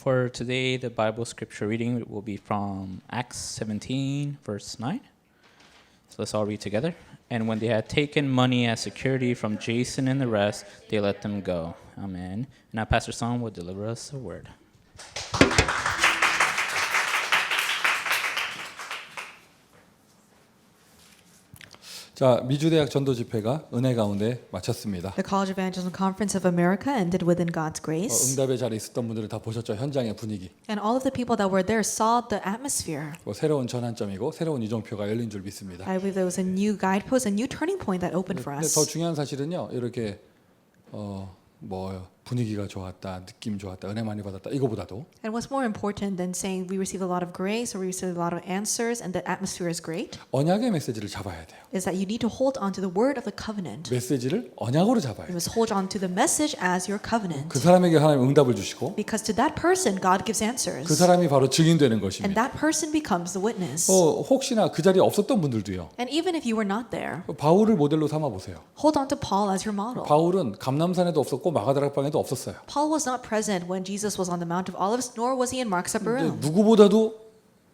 For today, the Bible scripture reading will be from Acts 17, verse 9. So let's all read together. And when they had taken money as security from Jason and the rest, they let them go. Amen. Now Pastor Song will deliver us a word. 자, 미주대학 전도 집회가 은혜 가운데 마쳤습니다. The College Evangelism Conference of America ended within God's grace. 응답의 자리에 있었던 분들은 다 보셨죠? 현장의 분위기. And all of the people that were there saw the atmosphere. 새로운 전환점이고 새로운 이정표가 열린 줄 믿습니다. I believe there was a new guidepost, a new turning point that opened for 근데 us. 더 중요한 사실은요. 이렇게 분위기가 좋았다, 느낌 좋았다, 은혜 많이 받았다 이거보다도 And what's more important than saying we received a lot of grace or we received a lot of answers and the atmosphere is great 언약의 메시지를 잡아야 돼요. is that you need to hold on to the word of the covenant. 메시지를 언약으로 잡아야 돼요. You must hold on to the message as your covenant. 그 사람에게 하나님 응답을 주시고 Because to that person God gives answers. 그 사람이 바로 증인되는 And 것입니다. that person becomes the witness. 혹시나 그 자리에 없었던 분들도요. And even if you were not there, 바울을 모델로 삼아 보세요. hold on to Paul as your model. 바울은 감람산에도 없었고 마가다락방에도 없었어요. Paul was not present when Jesus was on the Mount of Olives, nor was he in Mark's upper room. 누구보다도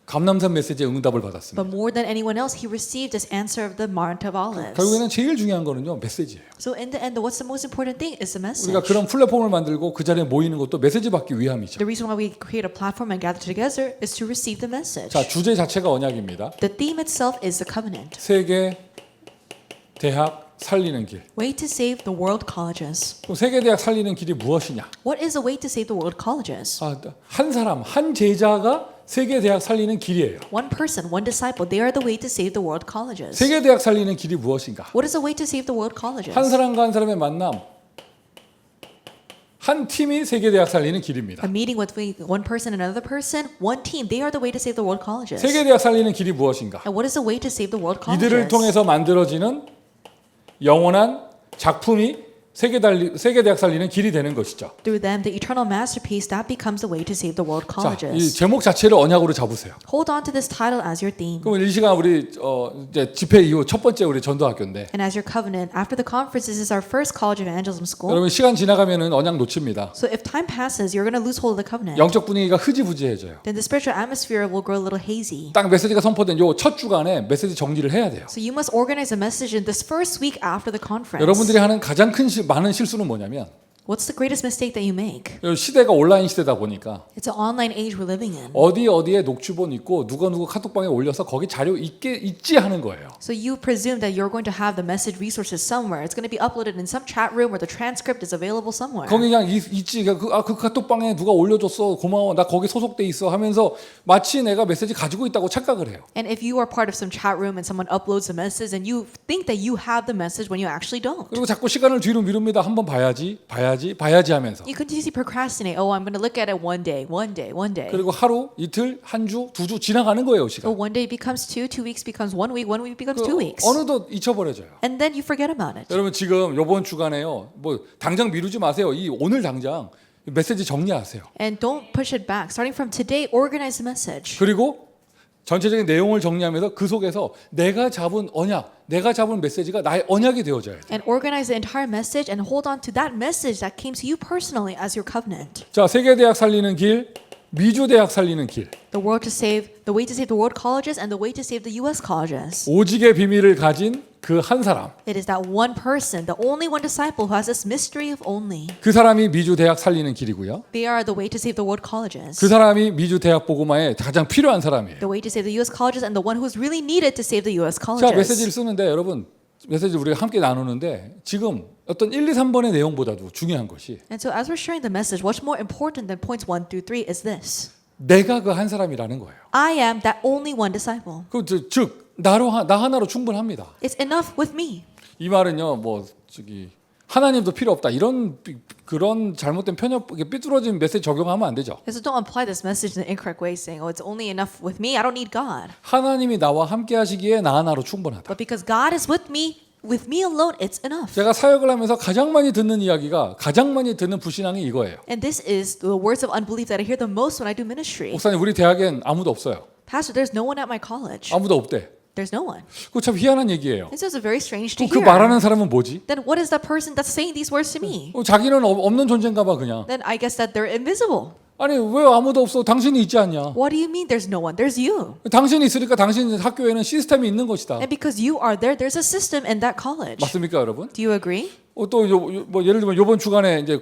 감람산 메시지의 응답을 But 받았습니다. more than anyone else, he received this answer of the Mount of Olives. 결국에는 제일 중요한 거는요 메시지예요. So in the end, what's the most important thing is the message. 우리가 그런 플랫폼을 만들고 그 자리에 모이는 것도 메시지 받기 위함이죠. The reason why we create a platform and gather together is to receive the message. 자, 주제 자체가 언약입니다. The theme itself is the covenant. 세계 대학 살리는 길. Way to save the world colleges. 그럼 세계 대학 살리는 길이 무엇이냐? What is the way to save the world colleges? 한 사람, 한 제자가 세계 대학 살리는 길이에요. One person, one disciple, they are the way to save the world colleges. 세계 대학 살리는 길이 무엇인가? What is the way to save the world colleges? 한 사람과 한 사람의 만남. 한 팀이 세계 대학 살리는 길입니다. A meeting with one person and another person, one team, they are the way to save the world colleges. 세계 대학 살리는 길이 무엇인가? And what is the way to save the world 이들을 colleges? 통해서 만들어지는 영원한 작품이 세계 대학 살리는 길이 되는 것이죠. Through them, the eternal masterpiece, that becomes the way to save the world 자, 이 colleges. 제목 자체를 언약으로 잡으세요. Hold on to this title as your theme. 그럼 이 시간 우리 이제 집회 이후 첫 번째 우리 전도학교인데 And as your covenant, after the conference, this is our first college evangelism school. 여러분 시간 지나가면은 언약 놓칩니다. So if time passes, you're going to lose hold of the covenant. 영적 분위기가 흐지부지해져요. Then the spiritual atmosphere will grow a little hazy. 딱 메시지가 선포된 요 첫 주간에 메시지 정리를 해야 돼요. So you must organize a message in this first week after the conference. 여러분들이 하는 가장 많은 실수는 뭐냐면 What's the greatest mistake that you make? 시대가 온라인 시대다 보니까 It's an online age we're living in. 어디에 녹취본 있고 누가 카톡방에 올려서 거기 자료 있지 하는 거예요. So you presume that you're going to have the message resources somewhere. It's going to be uploaded in some chat room where the transcript is available somewhere. 거기 그냥 있지. 그 카톡방에 누가 올려줬어. 고마워. 나 거기 소속돼 있어 하면서 마치 내가 메시지 가지고 있다고 착각을 해요. And if you are part of some chat room and someone uploads a message and you think that you have the message when you actually don't. 그리고 자꾸 시간을 뒤로 미룹니다. 한번 봐야지 하면서. You continuously procrastinate. Oh, I'm going to look at it one day. 그리고 하루, 이틀, 한 주, 두 주 지나가는 거예요, 시간. So one day becomes 2 weeks becomes 1 week, 1 week becomes 2 weeks. 어느덧 잊혀버려져요. And then you forget about it. 여러분 지금 이번 주간에요. 당장 미루지 마세요. 오늘 당장 메시지 정리하세요. And don't push it back. Starting from today, organize the message. 그리고 전체적인 내용을 정리하면서 그 속에서 내가 잡은 언약, 내가 잡은 메시지가 나의 언약이 되어져야 돼요. And organize the entire message and hold on to that message that came to you personally as your covenant. 자, 세계 대학 살리는 길, 미주 대학 살리는 길. The way to save the world colleges and the way to save the U.S. colleges. 오직의 비밀을 가진 그 한 사람. It is that one person, the only one disciple who has this mystery of only. 그 사람이 미주 대학 살리는 길이고요. They are the way to save the world colleges. 그 사람이 미주 대학 복음화에 가장 필요한 사람이에요. The way to save the U.S. colleges and the one who's really needed to save the U.S. 자, colleges. 메시지를 쓰는데 여러분 메시지 우리가 함께 나누는데 지금 어떤 1, 2, 3번의 내용보다도 중요한 것이 And so as we're sharing the message, what's more important than points 1 through 3 is this. 내가 그 한 사람이라는 거예요. I am that only one disciple. 즉 나 하나로 충분합니다. It's enough with me. 이 말은요, 하나님도 필요 없다 이런 그런 잘못된 삐뚤어진 메시지 적용하면 안 되죠. So don't apply this message in an incorrect way, saying, "Oh, it's only enough with me. I don't need God." 하나님이 나와 함께하시기에 나 하나로 충분하다. But because God is with me alone, it's enough. 제가 사역을 하면서 가장 많이 듣는 이야기가 가장 많이 듣는 불신앙이 이거예요. And this is the words of unbelief that I hear the most when I do ministry. 목사님, 우리 대학엔 아무도 없어요. Pastor, there's no one at my college. 아무도 없대. There's no one. 그거 참 희한한 얘기예요. This is very strange to 그 hear. 말하는 사람은 뭐지? Then what is that person that's saying these words to me? 자기는 없는 존재인가 봐 그냥. Then I guess that they're invisible. 아니 왜 아무도 없어? 당신이 있지 않냐? What do you mean there's no one? There's you. 당신이 있으니까 당신 학교에는 시스템이 있는 것이다. And because you are there, there's a system in that college. 맞습니까, 여러분? Do you agree? 뭐 예를 들면 이번 주간에 이제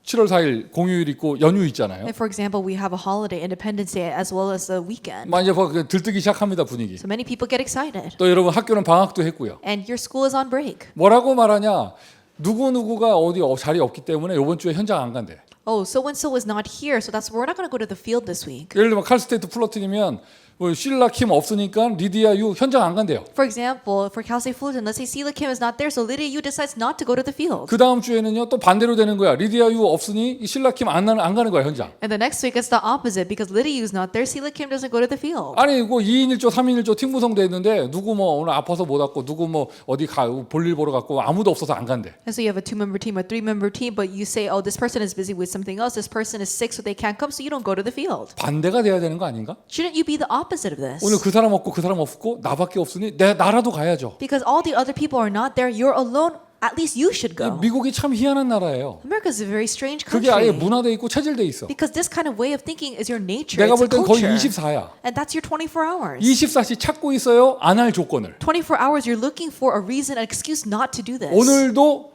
7월 4일 공휴일 있고 연휴 있잖아요. And for example, we have a holiday, Independence Day, as well as the weekend. 막 이제 들뜨기 시작합니다 분위기. So many people get excited. 또 여러분 학교는 방학도 했고요. And your school is on break. 뭐라고 말하냐? 누구누구가 어디 자리 없기 때문에 이번 주에 현장 안 간대. Oh, so and so is not here, so that's we're not going to go to the field this week. 예를 들면 칼스테이트 플러팅이면 뭐 실라 킴 없으니까 리디아 유 현장 안 간대요. For example, for Cal State Fullerton, let's say Sela Kim is not there, so Lydia Yu decides not to go to the field. 그 다음 주에는요 또 반대로 되는 거야. 리디아 유 없으니 이 실라 킴 안 가는 거야 현장. And the next week it's the opposite because Lydia Yu is not there, Sela Kim doesn't go to the field. 아니 이거 2인 1조 3인 1조 팀 구성돼 있는데 누구 뭐 오늘 아파서 못 왔고 누구 뭐 어디 볼일 보러 갔고 아무도 없어서 안 간대. And so you have a 2-member team, a 3-member team, but you say, oh, this person is busy with something else, this person is sick, so they can't come, so you don't go to the field. 반대가 돼야 되는 거 아닌가? Shouldn't you be the opposite of this? 오늘 그 사람 없고 그 사람 없고 나밖에 없으니 나라도 가야죠. Because all the other people are not there, you're alone, at least you should go. 미국이 참 희한한 나라예요. America is a very strange 그게 아예 country. 문화돼 있고 체질돼 있어. Because this kind of way of thinking is your nature, 내가 it's a 볼 땐 거의 culture. 24야. And that's your 24 hours. 24시 찾고 있어요. 안 할 조건을. 24 hours you're looking for a reason, an excuse not to do this. 오늘도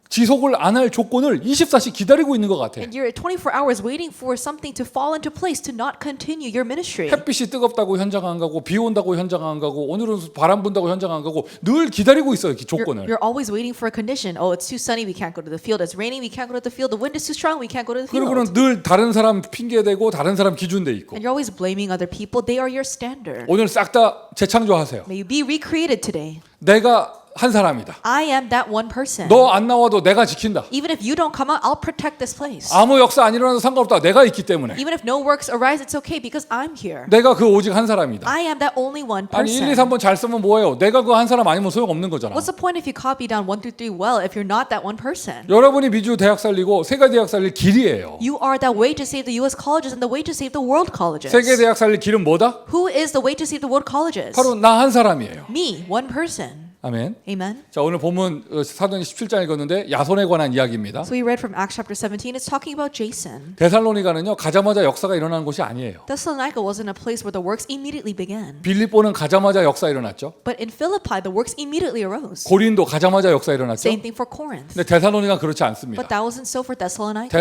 지속을 안 할 조건을 24시 기다리고 있는 것 같아. And you're 24 hours waiting for something to fall into place to not continue your ministry. 햇빛이 뜨겁다고 현장 안 가고 비 온다고 현장 안 가고 오늘은 바람 분다고 현장 안 가고 늘 기다리고 있어요. 조건을. You're always waiting for a condition. Oh, it's too sunny, we can't go to the field. It's raining, we can't go to the field. The wind is too strong, we can't go to the field. 그리고는 늘 다른 사람 핑계대고 다른 사람 기준돼 있고. And you're always blaming other people. They are your standard. 오늘 싹 다 재창조하세요. May you be recreated today. 내가 한 사람이다. I am that one person. 너 안 나와도 내가 지킨다. Even if you don't come out, I'll protect this place. 아무 역사 안 일어나도 상관없다. 내가 있기 때문에. Even if no works arise, it's okay because I'm here. 내가 그 오직 한 사람이다. I am that only one 아니 1, 2, person. 3번 잘 쓰면 뭐예요? 내가 그 한 사람 아니면 소용없는 거잖아. What's the point if you copy down 1 through 3 well if you're not that one person? 여러분이 미주 대학 살리고 세계 대학 살릴 길이에요. You are that way to save the U.S. colleges and the way to save the world colleges. 세계 대학 살릴 길은 뭐다? Who is the way to save the world colleges? 바로 나 한 사람이에요. Me, one person. 아멘. Amen. 자, 오늘 본문 사도행 17장 읽었는데 야손에 관한 이야기입니다. So we read from Acts chapter 17. It's talking about Jason. 데살로니가는요 가자마자 역사가 일어나는 곳이 아니에요. Thessalonica wasn't a place where the works immediately began. 빌립보는 가자마자 역사 일어났죠. But in Philippi, the works immediately arose. 고린도 가자마자 역사 일어났죠. Same thing for Corinth. 근데 데살로니가 그렇지 않습니다. But that wasn't so for Thessalonica.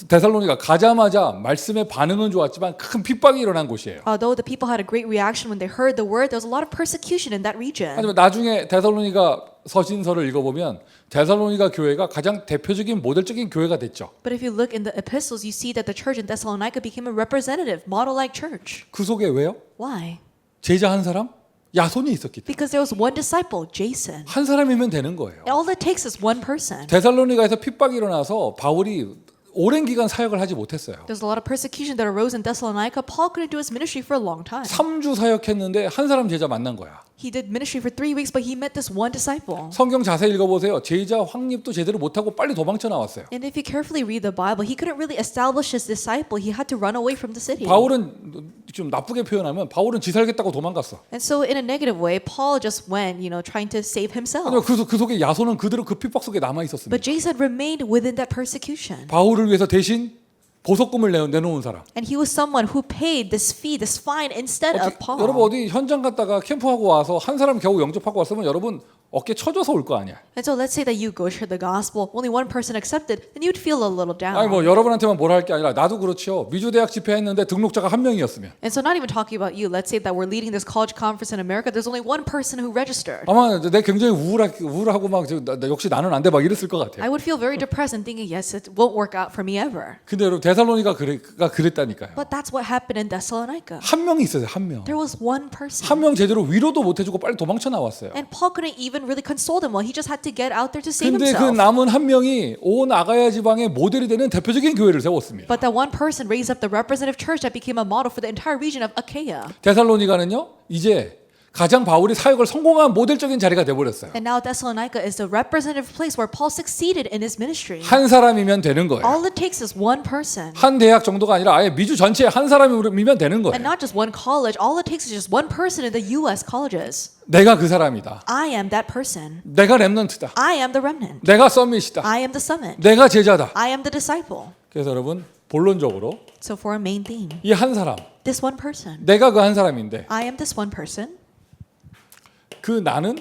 데살로니가 가자마자 말씀의 반응은 좋았지만 큰 핍박이 일어난 곳이에요. Although the people had a great reaction when they heard the word, there was a lot of persecution in that region. 하지만 나중에 데살로니가 서신서를 읽어보면 데살로니가 교회가 가장 대표적인 모델적인 교회가 됐죠. But if you look in the epistles, you see that the church in Thessalonica became a representative, model-like church. 그 속에 왜요? Why? 제자 한 사람? 야손이 있었기 때문에. Because there was one disciple, Jason. 한 사람이면 되는 거예요. All it takes is one person. 데살로니가에서 핍박이 일어나서 바울이 오랜 기간 사역을 하지 못했어요. There's a lot of persecution that arose in Thessalonica. Paul couldn't do his ministry for a long time. 3주 사역했는데 한 사람 제자 만난 거야. He did ministry for 3 weeks, but he met this one disciple. 성경 자세히 읽어보세요. 제자 확립도 제대로 못하고 빨리 도망쳐 나왔어요. And if you carefully read the Bible, he couldn't really establish his disciple. He had to run away from the city. 바울은 좀 나쁘게 표현하면 바울은 지 살겠다고 도망갔어. And so in a negative way, Paul just went, trying to save himself. 그 속에 야손은 그대로 그 핍박 속에 남아 있었습니다. But Jason remained within that persecution. 바울을 위해서 대신 보석금을 내놓은 사람. And he was someone who paid this fee, this fine instead of Paul. 여러분 어디 현장 갔다가 캠프하고 와서 한 사람 겨우 영접하고 왔으면 여러분 어깨 쳐져서 올 거 아니야. And so let's say that you go share the gospel, only one person accepted, then you'd feel a little down. 아니 뭐 여러분한테만 뭐라 할 게 아니라 나도 그렇죠. 미주 대학 집회했는데 등록자가 한 명이었으면 And so not even talking about you, let's say that we're leading this college conference in America, there's only one person who registered. 아마 내 굉장히 우울하고 막 역시 나는 안 돼 막 이랬을 것 같아요. I would feel very depressed and thinking, yes, it won't work out for me ever. 근데 여러분 데살로니가 그랬다니까요. But that's what happened in Thessalonica. 한 명이 있어요. 한 명. There was one person. 한 명 제대로 위로도 못 해주고 빨리 도망쳐 나왔어요. And Paul couldn't even really console them well. He just had to get out there to save 근데 그 himself. 남은 한 명이 온 아가야 지방의 모델이 되는 대표적인 교회를 세웠습니다. But that one person raised up the representative church that became a model for the entire region of Achaia. 데살로니가는요 이제 가장 바울이 사역을 성공한 모델적인 자리가 돼버렸어요. And now Thessalonica is the representative place where Paul succeeded in his ministry. 한 사람이면 되는 거예요. All it takes is one person. 한 대학 정도가 아니라 아예 미주 전체에 한 사람이면 되는 거예요. And not just one college. All it takes is just one person in the U.S. colleges. 내가 그 사람이다. I am that person. 내가 렘넌트다. I am the remnant. 내가 서밋이다. I am the summit. 내가 제자다. I am the disciple. 그래서 여러분 본론적으로 So for our main theme, 이 한 사람, this one person. 내가 그 한 사람인데 I am this one person. 그 나는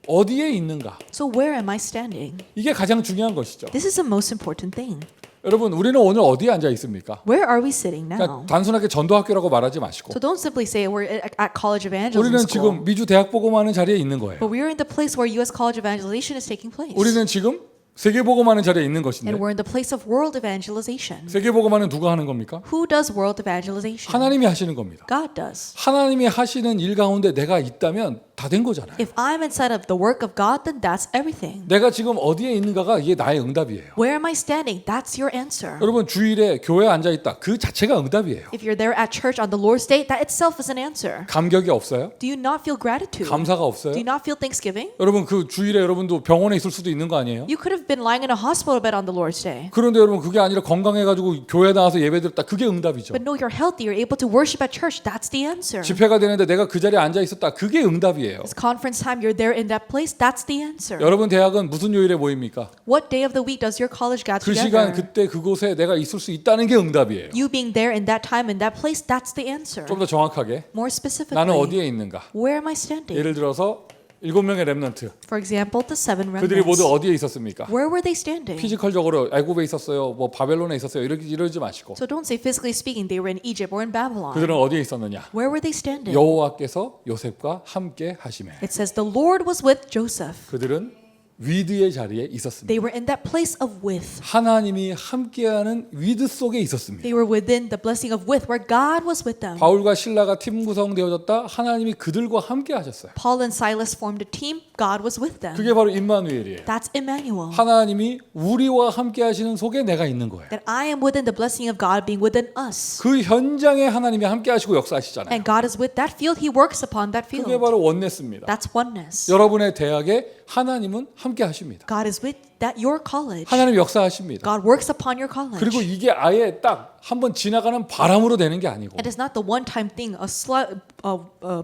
어디에 있는가? So where am I standing? 이게 가장 중요한 것이죠. This is the most important thing. 여러분, 우리는 오늘 어디에 앉아 있습니까? Where are we sitting 그러니까 now? 단순하게 전도학교라고 말하지 마시고 So don't simply say we're at college evangelism 우리는 school. 지금 미주 대학 복음하는 자리에 있는 거예요. But we are in the place where U.S. college evangelization is taking place. 우리는 지금 세계 복음하는 자리에 있는 And 것인데 we're in the place of world evangelization. 세계 복음하는 누가 하는 겁니까? Who does world evangelization? 하나님이 하시는 겁니다. God does. 하나님이 하시는 일 가운데 내가 있다면 다 된 거잖아요. If I'm inside of the work of God, then that's everything. 내가 지금 어디에 있는가가 이게 나의 응답이에요. Where am I standing? That's your answer. 여러분, 주일에 교회에 앉아 있다. 그 자체가 응답이에요. If you're there at church on the Lord's Day, that itself is an answer. 감격이 없어요? Do you not feel gratitude? 감사가 Do 없어요? you not feel thanksgiving? 여러분, 그 주일에 여러분도 병원에 있을 수도 있는 거 아니에요? You could have been lying in a hospital bed on the Lord's Day. 그런데 여러분, 그게 아니라 건강해가지고 교회 나와서 예배 드렸다. 그게 응답이죠. But no, you're healthy. You're able to worship at church. That's the answer. 집회가 되는데 내가 그 자리에 앉아 있었다. 그게 응답이에요. It's conference time. You're there in that place. That's the answer. 여러분, 대학은 무슨 요일에 모입니까? What day of the week does your college gather 그 시간, together? 그때, 그곳에 내가 있을 수 있다는 게 응답이에요. You being there in that time, in that place, that's the answer. 좀 더 정확하게 More specifically, 나는 어디에 있는가? where am I standing? 예를 들어서 7명의 렘넌트, For example, the seven 그들이 모두 remnants. 어디에 있었습니까? Where were they standing? 피지컬적으로 애굽에 있었어요, 뭐 바벨론에 있었어요, 이러지 마시고 So don't say physically speaking they were in Egypt or in Babylon. 그들은 어디에 있었느냐? Where were they standing? 여호와께서 요셉과 함께 하심에 It says the Lord was with Joseph. 그들은 위드의 자리에 있었습니다. They were in that place of with. 하나님이 함께하는 위드 속에 있었습니다. They were within the blessing of with, where God was with them. 바울과 실라가 팀 구성되어졌다. 하나님이 그들과 함께 하셨어요. Paul and Silas formed a team. God was with them. 그게 바로 임마누엘이에요. That's Emmanuel. 하나님이 우리와 함께 하시는 속에 내가 있는 거예요. That I am within the blessing of God being within us. 그 현장에 하나님이 함께 하시고 역사하시잖아요. And God is with that field. He works upon that 그게 field. 바로 원네스입니다. That's oneness. 여러분의 대학에 하나님은 함께 하십니다. God is with that your college. 하나님 역사하십니다. God works upon your college. 그리고 이게 아예 딱 한번 지나가는 바람으로 되는 게 아니고 And it's not the one-time thing, a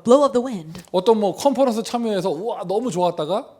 blow of the wind. 어떤 뭐 컨퍼런스 참여해서 우와 너무 좋았다가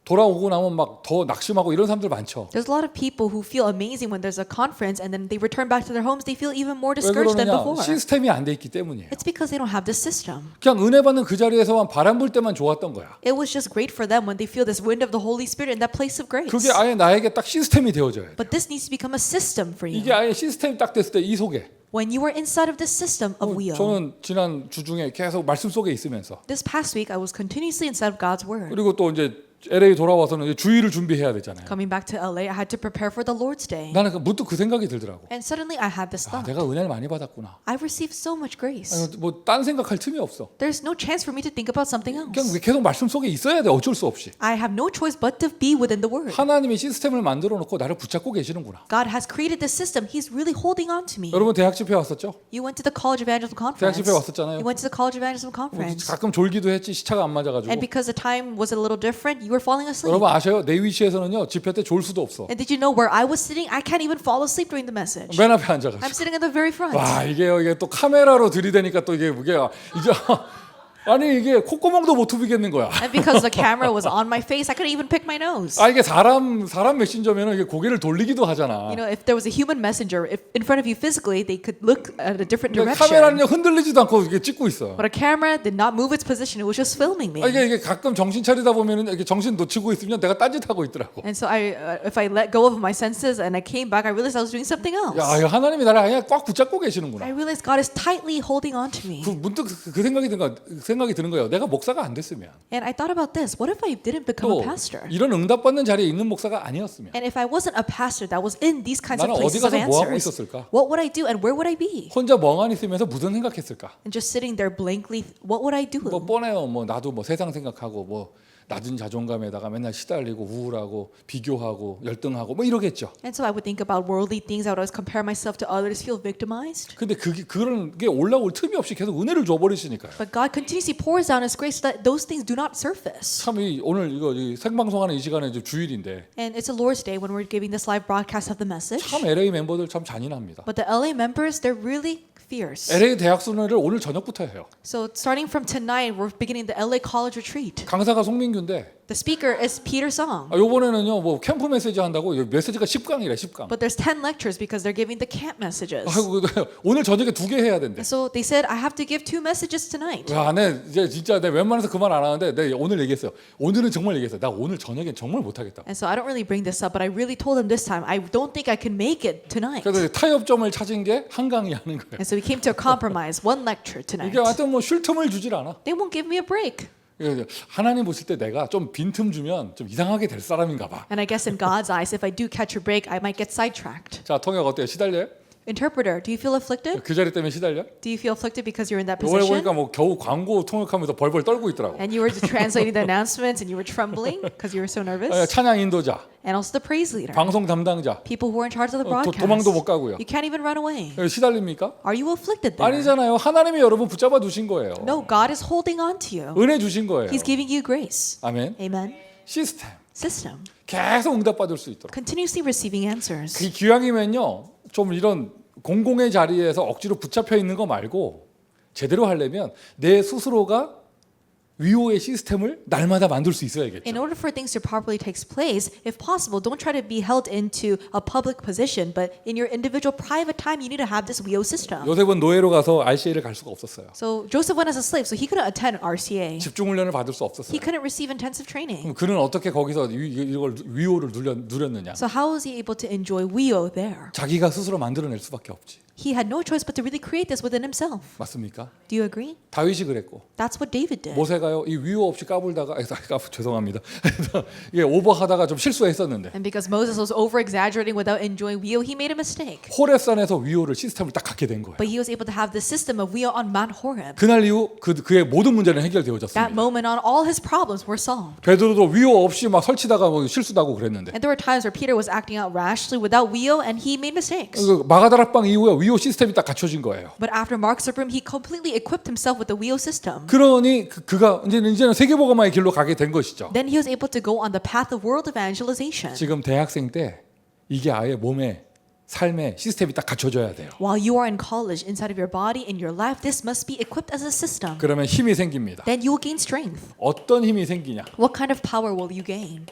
돌아오고 나면 막 더 낙심하고 이런 사람들 많죠. There's a lot of people who feel amazing when there's a conference and then they return back to their homes, they feel even more 왜 discouraged than 그러느냐? before. 시스템이 안 돼 있기 때문이에요. It's because they don't have this system. 그냥 은혜 받는 그 자리에서만 바람 불 때만 좋았던 거야. It was just great for them when they feel this wind of the Holy Spirit in that place of grace. 그게 아예 나에게 딱 시스템이 되어져야 돼. But this needs to become a system for you. 이게 아예 시스템이 딱 됐을 때 이 속에 When you are inside of this system of wheel. 저는 지난 주 중에 계속 말씀 속에 있으면서 This past week, I was continuously inside of God's Word. 그리고 또 이제 LA 돌아와서는 이제 주일을 준비해야 되잖아요. Coming back to LA, I had to prepare for the Lord's Day. 나는 문득 그 생각이 들더라고. And suddenly I had this 아, thought. 내가 은혜를 많이 받았구나. I've received so much grace. 뭐딴 생각할 틈이 없어. There's no chance for me to think about something 그냥 else. 계속 말씀 속에 있어야 돼. 어쩔 수 없이. I have no choice but to be within the Word. 하나님이 시스템을 만들어 놓고 나를 붙잡고 계시는구나. God has created this system. He's really holding on to me. 여러분 대학 집회 왔었죠? You went to the college evangelism 대학 conference. 집회 왔었잖아요. You went to the college evangelism 뭐 conference. 가끔 졸기도 했지 시차가 안 맞아가지고. And because the time was a little different, you were falling asleep. 여러분 아셔요? 내 위치에서는요 집회 때 졸 수도 없어. And did you know where I was sitting? I can't even fall asleep during the message. 맨 앞에 I'm 앉아가지고. sitting in the very front. 와 이게 또 카메라로 들이대니까 또 이게 이제 아니 이게 콧구멍도 못 후비겠는 거야. And because the camera was on my face, I couldn't even pick my nose. 아 이게 사람 메신저면은 이게 고개를 돌리기도 하잖아. You know, if there was a human messenger if in front of you physically, they could look at a different 근데 direction. 카메라는요 흔들리지도 않고 이게 찍고 있어. But a camera did not move its position. It was just filming me. 아, 이게 가끔 정신 차리다 보면은 이렇게 정신 놓치고 있으면 내가 딴짓하고 있더라고. And so if I let go of my senses and I came back, I realized I was doing something else. 야, 하나님이 나를 그냥 꽉 붙잡고 I 계시는구나. realized God is tightly holding on to me. 그 문득 그 생각이 드는 거예요. 내가 목사가 안 됐으면 And I thought about this. What if I didn't become 또 a pastor? 이런 응답받는 자리에 있는 목사가 아니었으면 And if I wasn't a pastor that was in these kinds of 나는 어디 places of 가서 뭐 하고 answers, 있었을까? what would I do and where would I be? 혼자 멍하니 있으면서 무슨 생각했을까? And just sitting there blankly, what would I do? 뭐 뻔해요. 뭐 나도 뭐 세상 생각하고 뭐 낮은 자존감에다가 맨날 시달리고 우울하고 비교하고 열등하고 뭐 이러겠죠. And so I would think about worldly things. I would always compare myself to others, feel victimized. 근데 그런 게 올라올 틈이 없이 계속 은혜를 줘버리시니까요. But God continuously pours down His grace so that those things do not surface. 참 오늘 이 생방송하는 이 시간에 이제 주일인데 And it's a Lord's Day when we're giving this live broadcast of the message. 참 LA 멤버들 참 잔인합니다. But the LA members, they're really fierce. LA 대학 순회를 오늘 저녁부터 해요. So starting from tonight, we're beginning the LA College Retreat. 강사가 송민규 홍준규인데 The speaker is Peter Song. 요번에는요 뭐 캠프 메시지 한다고 메시지가 10강이래 10강. But there's 10 lectures because they're giving the camp messages. 아이고 오늘 저녁에 2개 해야 된대. So they said, I have to give 2 messages tonight. 야, 내 이제 진짜 내 웬만해서 그 말 안 하는데 내 오늘 얘기했어요. 오늘은 정말 얘기했어요. 나 오늘 저녁에 정말 못 하겠다. And so I don't really bring this up, but I really told them this time, I don't think I can make it tonight. 그래서 타협점을 찾은 게 한강이 하는 거예요. And so we came to a compromise, 1 lecture tonight. 이게 하여튼 뭐 쉴 틈을 주질 않아. They won't give me a break. 하나님 보실 때 내가 좀 빈틈 주면 좀 이상하게 될 사람인가 봐. And I guess in God's eyes, if I do catch a break, I might get sidetracked. 자, 통역 어때요? 시달려요? Interpreter, do you feel afflicted? 그 자리 때문에 시달려? Do you feel afflicted because you're in that 이번에 position? 보니까 뭐 겨우 광고 통역하면서 벌벌 떨고 있더라고. And you were translating the announcements and you were trembling because you were so nervous? 찬양 인도자, And also the praise leader. 방송 담당자, People who are in charge of the broadcast. 도망도 못 가고요. You can't even run away. 시달립니까? Are you afflicted there? 아니잖아요. 하나님이 여러분 붙잡아 두신 거예요. No, God is holding on to you. 은혜 주신 거예요. He's giving you grace. 아멘. Amen. 시스템 System. 계속 응답받을 수 있도록. Continuously receiving answers. 그 기왕이면요, 좀 이런 공공의 자리에서 억지로 붙잡혀 있는 거 말고 제대로 하려면 내 스스로가 위호의 시스템을 날마다 만들 수 있어야겠죠. In order for things to properly take place, if possible, don't try to be held into a public position, but in your individual private time, you need to have this WIO system. 요셉은 노예로 가서 RCA를 갈 수가 없었어요. So Joseph went as a slave, so he couldn't attend RCA. 집중 훈련을 받을 수 He 없었어요. couldn't receive intensive training. 그럼 그는 어떻게 거기서 이걸 위호를 누렸느냐? So how was he able to enjoy WIO there? 자기가 스스로 만들어낼 수밖에 없지. He had no choice but to really create this within himself. 맞습니까? Do you agree? 다윗이 그랬고 That's what David did. 모세가요 이 위호 없이 까불다가 죄송합니다. 이게 오버하다가 좀 실수했었는데 And because Moses was over-exaggerating without enjoying WIO, he made a mistake. 호렙산에서 위호를 시스템을 딱 갖게 된 거예요. But he was able to have the system of WIO on Mount Horeb. 그날 이후 그의 모든 문제는 That 해결되어졌습니다. moment on, all his problems were solved. 베드로도 위호 없이 막 설치다가 뭐 실수도 하고 그랬는데 And there were times where Peter was acting out rashly without WIO, and he made mistakes. 그 마가다락방 이후에 위호 시스템이 딱 갖춰진 거예요. But after Mark's upper room, he completely equipped himself with the WIO system. 그러니 그가 이제는 세계복음화의 길로 가게 된 것이죠. Then he was able to go on the path of world evangelization. 지금 대학생 때 이게 아예 몸에 삶의 시스템이 딱 갖춰져야 돼요. While you are in college, inside of your body, in your life, this must be equipped as a system. 그러면 힘이 생깁니다. Then you will gain strength. 어떤 힘이 생기냐? What kind of power will you gain?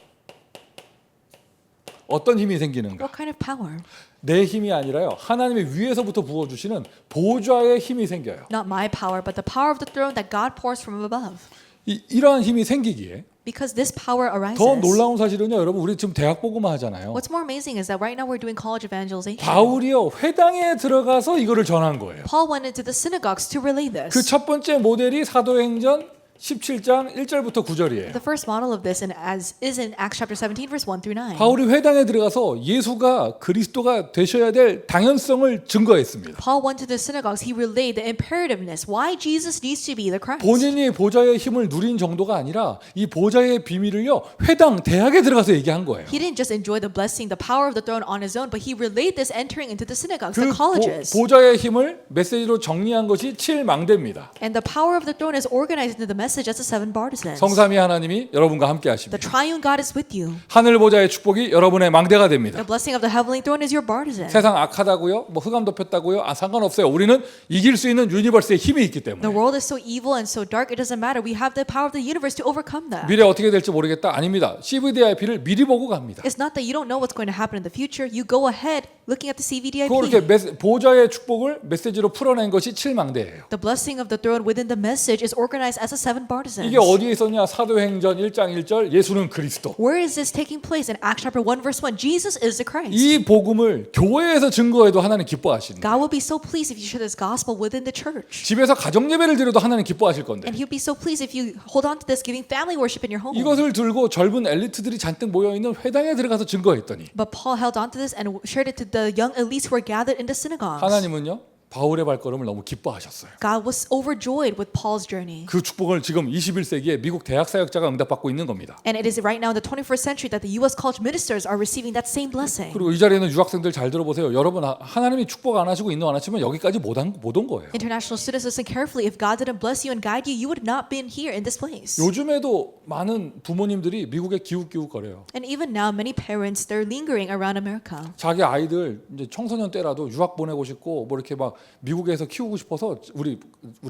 어떤 힘이 생기는가? What kind of power? 내 힘이 아니라요. 하나님의 위에서부터 부어주시는 보좌의 힘이 생겨요. Not my power, but the power of the throne that God pours from above. 이러한 힘이 생기기에 Because this power arises. 더 놀라운 사실은요. 여러분 우리 지금 대학 복음화 하잖아요. What's more amazing is that right now we're doing college evangelization. 바울이요. 회당에 들어가서 이거를 전한 거예요. Paul went into the synagogues to relay 그 this. 첫 번째 모델이 사도행전 17장 1절부터 9절이에요. The first model of this is in Acts chapter 17 verse 1 through 9. 바울이 회당에 들어가서 예수가 그리스도가 되셔야 될 당연성을 증거했습니다. Paul went to the synagogues. He relayed the imperativeness why Jesus needs to be the Christ. 본인이 보좌의 힘을 누린 정도가 아니라 이 보좌의 비밀을요. 회당 대학에 들어가서 얘기한 거예요. He didn't just enjoy the blessing, the power of the throne on his own, but he relayed this entering into the synagogues, 그 the colleges. 보좌의 힘을 메시지로 정리한 것이 7망대입니다. And the power of the throne is organized into the message as the 7 partisans. 성삼위 하나님이 여러분과 함께 The 하십니다. triune God is with you. 하늘 보좌의 축복이 여러분의 망대가 됩니다. The blessing of the heavenly throne is your partisan. 세상 악하다고요? 뭐 흑암 덮였다고요? 상관없어요. 우리는 이길 수 있는 유니버스의 힘이 있기 The 때문에. world is so evil and so dark, it doesn't matter. We have the power of the universe to overcome that. 미래 어떻게 될지 모르겠다. 아닙니다. CVDIP를 미리 보고 갑니다. It's not that you don't know what's going to happen in the future. You go ahead looking at the 그걸 CVDIP. 이렇게 보좌의 축복을 메시지로 풀어낸 것이 7망대예요. The blessing of the throne within the message is organized as a 7 partisans. 이게 어디에 있었냐? 사도행전 1장 1절 예수는 그리스도. Where is this taking place? In Acts chapter 1 verse 1, Jesus is the Christ. 이 복음을 교회에서 증거해도 하나님 기뻐하시는 거예요. God will be so pleased if you share this gospel within the church. 집에서 가정 예배를 드려도 하나님 기뻐하실 건데. And he'll be so pleased if you hold on to this giving family worship in your home. 이것을 들고 젊은 엘리트들이 잔뜩 모여 있는 회당에 들어가서 증거했더니 But Paul held on to this and shared it to the young elites who were gathered in the synagogues. 하나님은요. 바울의 발걸음을 너무 기뻐하셨어요. God was overjoyed with Paul's journey. 그 축복을 지금 21세기에 미국 대학 사역자가 응답받고 있는 겁니다. And it is right now in the 21st century that the U.S. college ministers are receiving that same blessing. 그리고 이 자리에 있는 유학생들 잘 들어보세요. 여러분 하나님이 축복 안 하시고 인도 안 하시면 여기까지 못 온 거예요. International students, listen carefully. If God didn't bless you and guide you, you would not been here in this place. 요즘에도 많은 부모님들이 미국에 기웃기웃거려요. And even now, many parents, they're lingering around America. 자기 아이들 이제 청소년 때라도 유학 보내고 싶고 뭐 이렇게 막 미국에서 키우고 싶어서 우리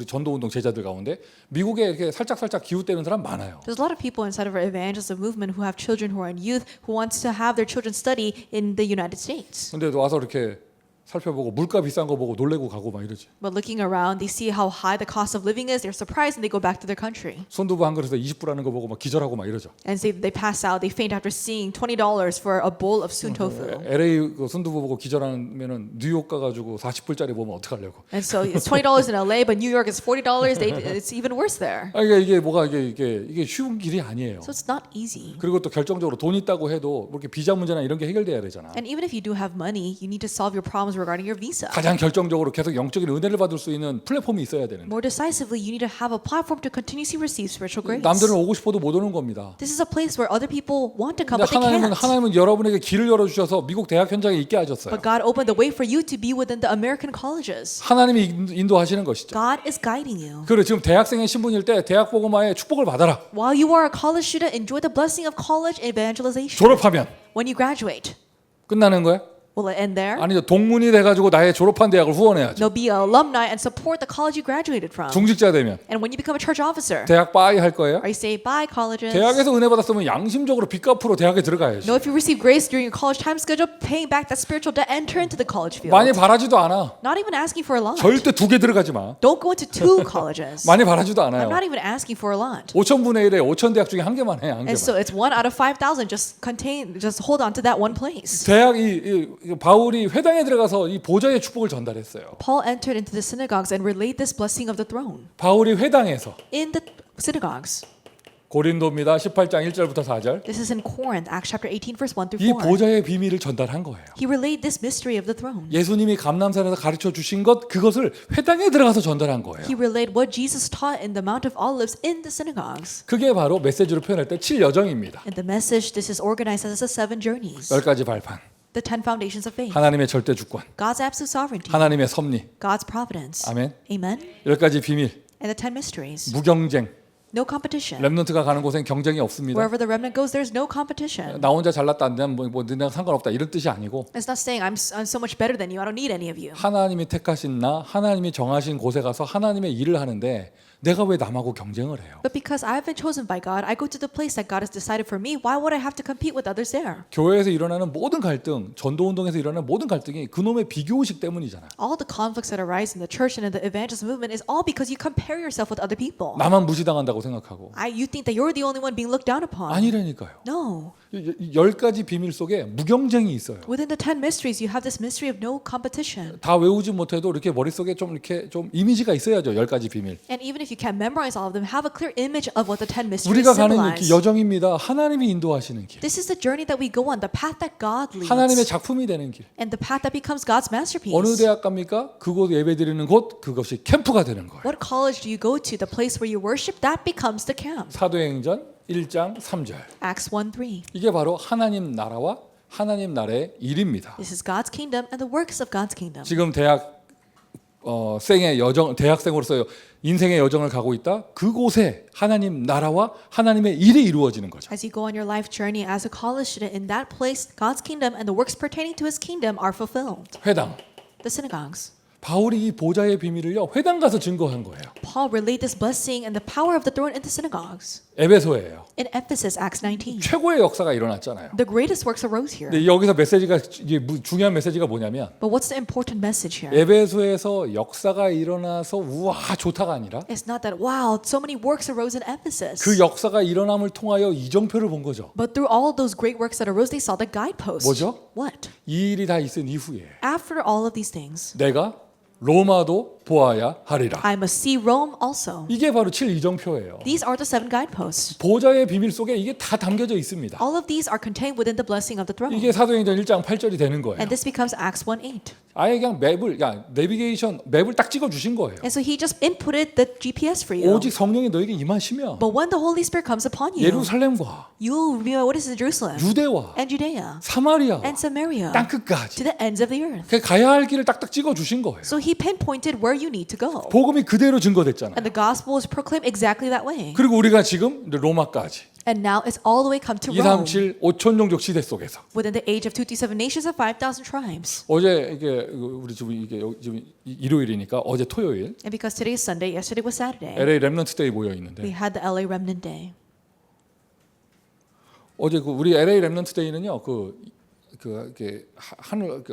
전도운동 제자들 가운데 미국에 이렇게 살짝 기웃대는 사람 많아요. There's a lot of people inside of our evangelism movement who have children who are in youth who wants to have their children study in the United States. 근데 와서 이렇게 살펴보고 물가 비싼 거 보고 놀래고 가고 막 이러지. But looking around, they see how high the cost of living is. They're surprised and they go back to their country. 손두부 한 그릇에 20불 하는 거 보고 막 기절하고 막 이러죠. And say they pass out, they faint after seeing $20 for a bowl of soon tofu. LA 그 손두부 보고 기절하면은 뉴욕 가가지고 40불짜리 보면 어떡하려고. And so it's $20 in LA, but New York is $40. It's even worse there. 아 이게 뭐가 이게 쉬운 길이 아니에요. So it's not easy. 그리고 또 결정적으로 돈 있다고 해도 이렇게 비자 문제나 이런 게 해결돼야 되잖아. And even if you do have money, you need to solve your problems regarding your visa. 가장 결정적으로 계속 영적인 은혜를 받을 수 있는 플랫폼이 있어야 되는데 More decisively, you need to have a platform to continuously receive spiritual grace. 남들은 오고 싶어도 못 오는 겁니다. This is a place where other people want to come, 근데 but they can't. 하나님은 여러분에게 길을 열어주셔서 미국 대학 현장에 있게 하셨어요. But God opened the way for you to be within the American colleges. 하나님이 인도하시는 것이죠. God is guiding you. 그래 지금 대학생의 신분일 때 대학 복음화의 축복을 받아라. While you are a college student, enjoy the blessing of college evangelization. 졸업하면 When you graduate, 끝나는 거야? will it end there? 아니죠. 동문이 돼가지고 나의 졸업한 대학을 후원해야죠. No, be an alumni and support the college you graduated from. 중직자 되면 And when you become a church officer, 대학 빠이 할 거예요. are you say bye colleges? 대학에서 은혜 받았으면 양심적으로 빚 갚으러 대학에 들어가야죠. No, if you receive grace during your college time schedule, paying back that spiritual debt, enter into the college field. 많이 바라지도 않아. Not even asking for a lot. 절대 2개 들어가지 마. Don't go into 2 colleges. 많이 바라지도 I'm 않아요. not even asking for a lot. 5,000분의 1에 5,000 대학 중에 한 개만 해. 한 And 개만. so it's 1 out of 5,000. Just hold on to that one place. 대학 이 바울이 회당에 들어가서 이 보좌의 축복을 전달했어요. Paul entered into the synagogues and relayed this blessing of the throne. 바울이 회당에서 In the synagogues. 고린도입니다. 18장 1절부터 4절. This is in Corinth, Acts chapter 18, verse 1 through 이 4. 보좌의 비밀을 전달한 거예요. He relayed this mystery of the throne. 예수님이 감람산에서 가르쳐 주신 것 그것을 회당에 들어가서 전달한 거예요. He relayed what Jesus taught in the Mount of Olives in the synagogues. 그게 바로 메시지로 표현할 때 7여정입니다. In the message, this is organized as the 7 journeys. 10가지 발판. The 10 foundations of faith. 하나님의 절대 주권. God's absolute sovereignty. 하나님의 섭리. God's providence. 아멘. Amen. 10가지 비밀. And the 10 mysteries. 무경쟁. No competition. 렘넌트가 가는 곳엔 경쟁이 없습니다. Wherever the remnant goes, there's no competition. 나 혼자 잘났다 안 되면 뭐 너랑 상관없다 이런 뜻이 아니고 It's not saying I'm so much better than you. I don't need any of you. 하나님이 택하신 나 하나님이 정하신 곳에 가서 하나님의 일을 하는데 내가 왜 남하고 경쟁을 해요? But because I've been chosen by God, I go to the place that God has decided for me. Why would I have to compete with others there? 교회에서 일어나는 모든 갈등, 전도운동에서 일어나는 모든 갈등이 그놈의 비교의식 때문이잖아. All the conflicts that arise in the church and in the evangelism movement is all because you compare yourself with other people. 나만 무시당한다고 생각하고 You think that you're the only one being looked down upon. 아니라니까요. No. 10가지 비밀 속에 무경쟁이 있어요. Within the 10 mysteries, you have this mystery of no competition. 다 외우지 못해도 이렇게 머릿속에 좀 이미지가 있어야죠. 10가지 비밀. And even if you can't memorize all of them, have a clear image of what the 10 mysteries 우리가 가는 symbolize. 여정입니다. 하나님이 인도하시는 길. This is the journey that we go on, the path that God leads. 하나님의 작품이 되는 길. And the path that becomes God's masterpiece. 어느 대학 갑니까? 그곳 예배드리는 곳 그것이 캠프가 되는 거예요. What college do you go to? The place where you worship, that becomes the camp. 사도행전 1장 3절. Acts 1:3. 이게 바로 하나님 나라와 하나님 나라의 일입니다. This is God's kingdom and the works of God's kingdom. 지금 생의 여정 대학생으로서 인생의 여정을 가고 있다. 그곳에 하나님 나라와 하나님의 일이 이루어지는 거죠. As you go on your life journey as a college student, in that place, God's kingdom and the works pertaining to His kingdom are fulfilled. 회당. The synagogues. 바울이 이 보좌의 비밀을요 회당 가서 증거한 거예요. Paul relayed this blessing and the power of the throne in the synagogues. 에베소예요. In Ephesus, Acts 19. 최고의 역사가 일어났잖아요. The greatest works arose here. 근데 여기서 메시지가 이게 중요한 메시지가 뭐냐면 But what's the important message here? 에베소에서 역사가 일어나서 우와 좋다가 아니라 It's not that, wow, so many works arose in Ephesus. 그 역사가 일어남을 통하여 이정표를 본 거죠. But through all of those great works that arose, they saw the guidepost. 뭐죠? What? 이 일이 다 있은 이후에 After all of these things, 내가 로마도 보아야 하리라. I must see Rome also. 이게 바로 7이정표예요. These are the 7 guideposts. 보좌의 비밀 속에 이게 다 담겨져 있습니다. All of these are contained within the blessing of the throne. 이게 사도행전 1장 8절이 되는 거예요. And this becomes Acts 1:8. 아예 그냥 내비게이션 맵을 딱 찍어 주신 거예요. And so he just inputted the GPS for you. 오직 성령이 너에게 임하시면 But when the Holy Spirit comes upon you, 예루살렘과 you'll be what is Jerusalem 유대와 and Judea 사마리아 and Samaria 땅 끝까지 to the ends of the earth. 그 가야 할 길을 딱딱 찍어 주신 거예요. So he pinpointed where you need to go. 복음이 그대로 증거됐잖아요. And the gospel is proclaimed exactly that way. 그리고 우리가 지금 이제 로마까지 And now it's all the way come to 2, Rome. 3, 7, 5천 종족 시대 속에서 Within the age of 237 nations of 5,000 tribes. 어제 이게 우리 지금 이게 지금 일요일이니까 어제 토요일 And because today is Sunday, yesterday was Saturday, LA 렘넌트 데이 모여 we 있는데 had the LA Remnant Day. 어제 그 우리 LA 렘넌트 데이는요 이렇게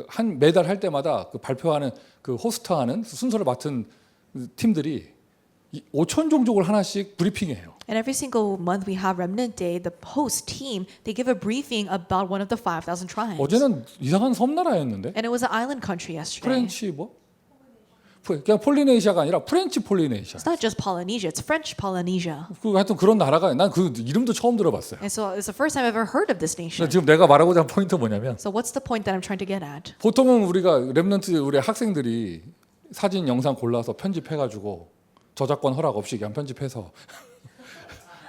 한 매달 할 때마다 그 발표하는 그 호스트하는 순서를 맡은 팀들이 5천 종족을 하나씩 브리핑해요. And every single month we have Remnant Day, the host team, they give a briefing about one of the 5,000 tribes. 어제는 이상한 섬나라였는데 And it was an island country yesterday. 프렌치 뭐 그냥 폴리네시아가 아니라 프렌치 폴리네시아. It's not just Polynesia, it's French Polynesia. 그 하여튼 그런 나라가 난 그 이름도 처음 들어봤어요. And so it's the first time I've ever heard of this nation. 지금 내가 말하고자 하는 포인트 뭐냐면 So what's the point that I'm trying to get at? 보통은 우리가 렘넌트 우리 학생들이 사진 영상 골라서 편집해가지고 저작권 허락 없이 그냥 편집해서